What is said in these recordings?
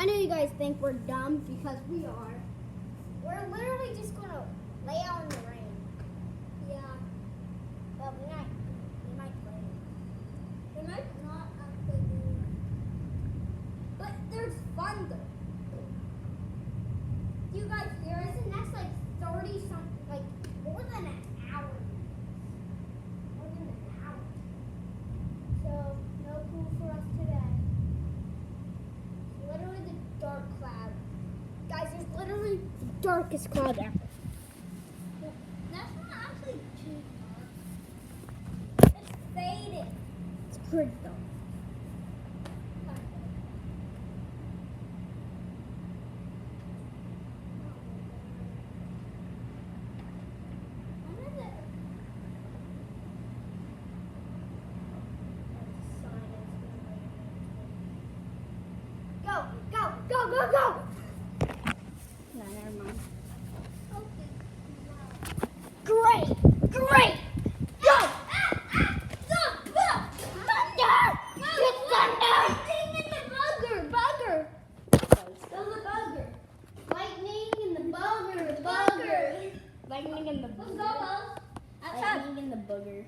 I know you guys think we're dumb because we are. We're literally just gonna lay out in the rain. Yeah. But we might play. We might not actually do it. But there's fun though. You guys hear us? The next like 30 something, like more than an hour. More than an hour. So no pool for us today. Literally the dark cloud. Guys, there's literally the darkest cloud ever. That's not actually too dark. It's faded. It's pretty dark. Go! No, never mind. Okay. Great! Go! Thunder! Get thunder! Lightning and the bugger! Still the bugger. Lightning and the bugger. Lightning and the booger. Lightning and the booger.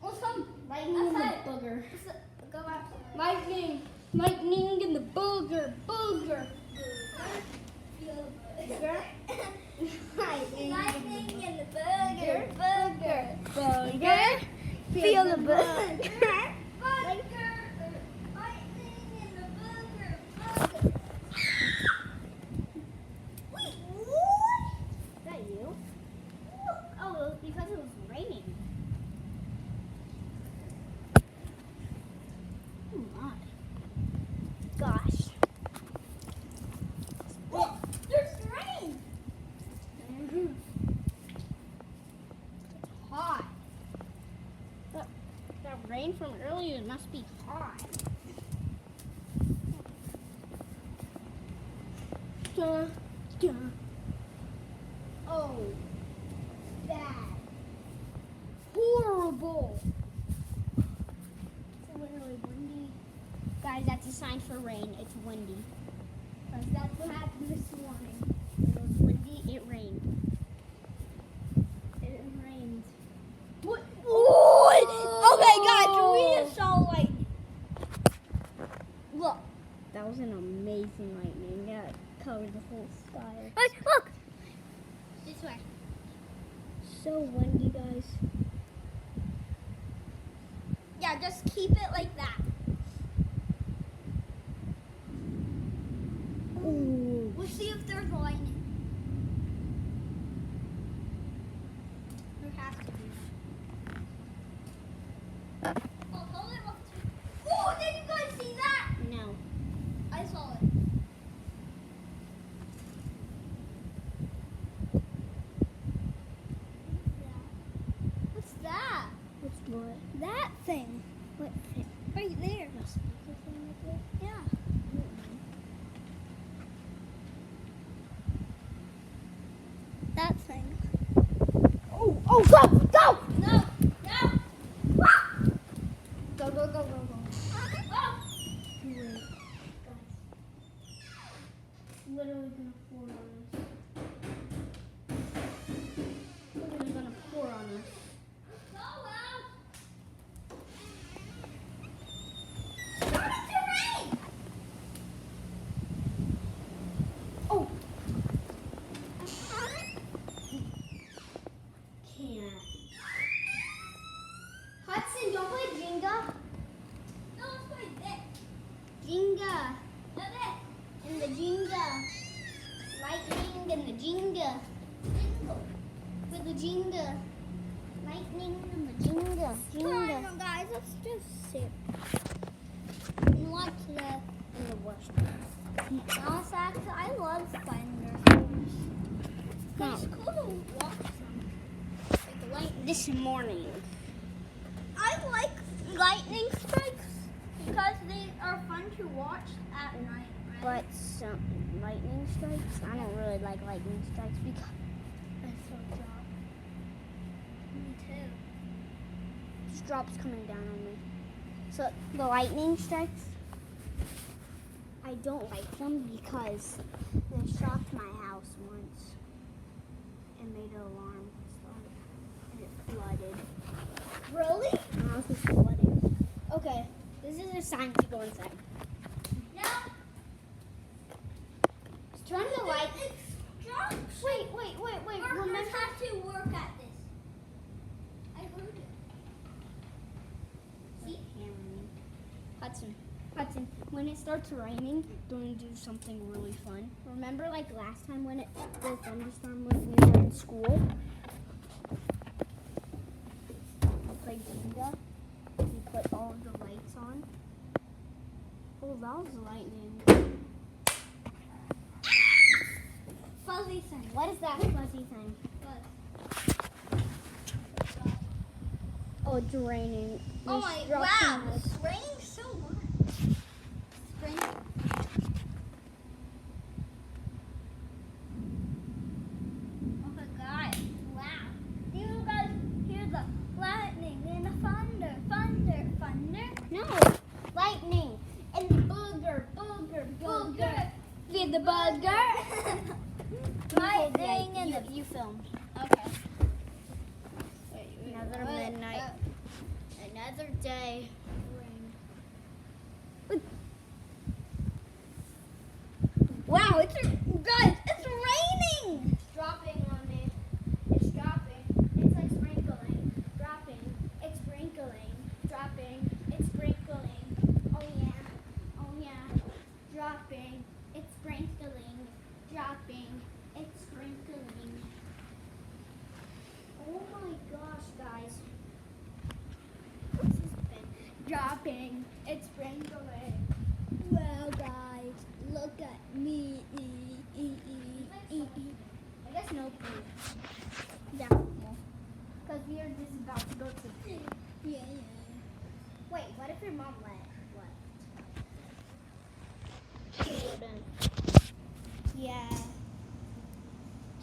Let's go. Lightning and the booger. Go outside. Lightning and the booger. Booger. Lightning and the booger. Feel the booger. Lightning and the booger. Wait, what? Is that you? Oh, it was because it was raining. Oh my gosh. Look, there's rain. It's hot. That rain from earlier must be hot. Oh, bad. Horrible. It's literally windy. Guys, that's a sign for rain. It's windy. Because that's what happened this morning. It was windy, it rained. It rained. What? Okay, guys, we just saw lightning. Look. That was an amazing lightning. That covered the whole sky. Hey, look! This way. So windy, guys. Yeah, just keep it like that. Ooh. We'll see if there's lightning. There has to be. Oh, hold it up. Oh, did you guys see that? No. I saw it. What's that? What's what? That thing. What thing? Right there. The speaker thing right there? Yeah. That thing. Oh, go! No! Go. Wait. Literally gonna pour on us. Literally gonna pour on us. Oh! Can't. Hudson, don't play Jenga. No, let's play this. Jenga. And the Jenga. Lightning and the Jenga. With the Jenga. Lightning and the Jenga. Come on, guys, let's just sit. And watch the worst. I love thunderstorms. It's cool to watch them. Like this morning. I like lightning strikes because they are fun to watch at night. Right? But some lightning strikes, I don't really like lightning strikes because it's so dark. Me too. Just drops coming down on me. So the lightning strikes, I don't like them because they shocked my house once and made an alarm start and it flooded. Really? My house was flooding. Okay, this is a sign to go inside. No. Turn the light. Wait. Remember how to work at this. I heard it. See? Hudson, when it starts raining, don't do something really fun. Remember like last time when the thunderstorm was we were in school? We played Jenga. We put all of the lights on. Oh, that was lightning. Fuzzy thing. What is that fuzzy thing? Oh, it's raining. Oh my, wow, it's raining so much. It's raining. Oh my God, wow. Do you guys hear the lightning and the thunder? No, lightning and the booger. Feed the bugger. Lightning and the... You filmed. Okay. Another midnight. Another day. Wow, guys, it's raining. It's dropping on me. It's dropping. It's like sprinkling. Dropping. It's sprinkling. Dropping. It's sprinkling. Oh yeah. Dropping. It's sprinkling. Dropping. It's sprinkling. Oh my gosh, guys. This has been dropping. It's sprinkling. Well, guys, look at me. I guess no food. Yeah. Because we are just about to go to. Yeah. Wait, what if your mom left? She wouldn't. Yeah.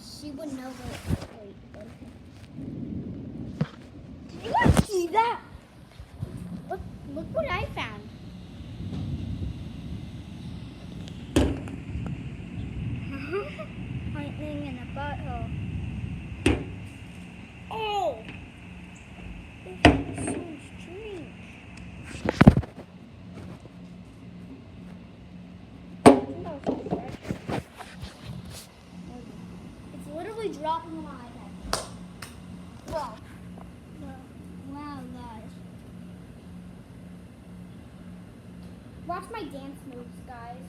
She would know that. Wait, what? Did you guys see that? Look what I found. Lightning in a butthole. Oh! This is so strange. It's literally dropping on my head. Wow, guys. Watch my dance moves, guys.